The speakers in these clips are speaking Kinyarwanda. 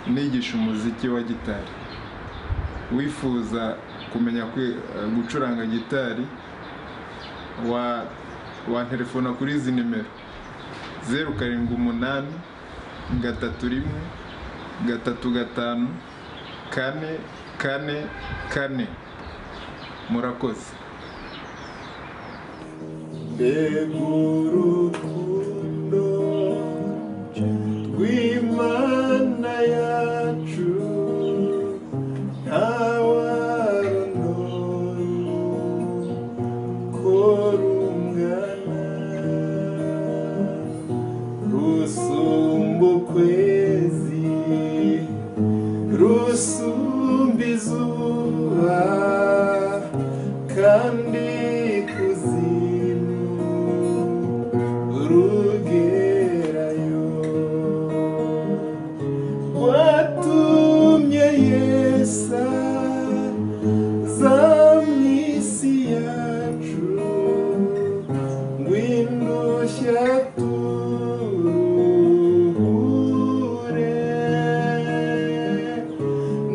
nigisha umuziki wa gitari. Wifuza kumenya gucuranga gitari wa telefona kuri izi nimero 078 31 35 444. Murakoze. Urukundo rw'Imana yacu ntawarunoye ko rungana, rusumba ukwezi, rusumba izuba, kandi kuzimu rugerayo. Watumye Yesu aza mw'isi yacu, ngw'indushya turuhure,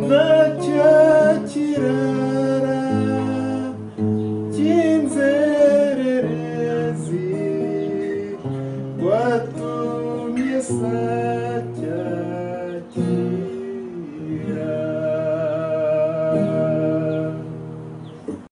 na cya kirara cy'inzererezi watumye sacyakira.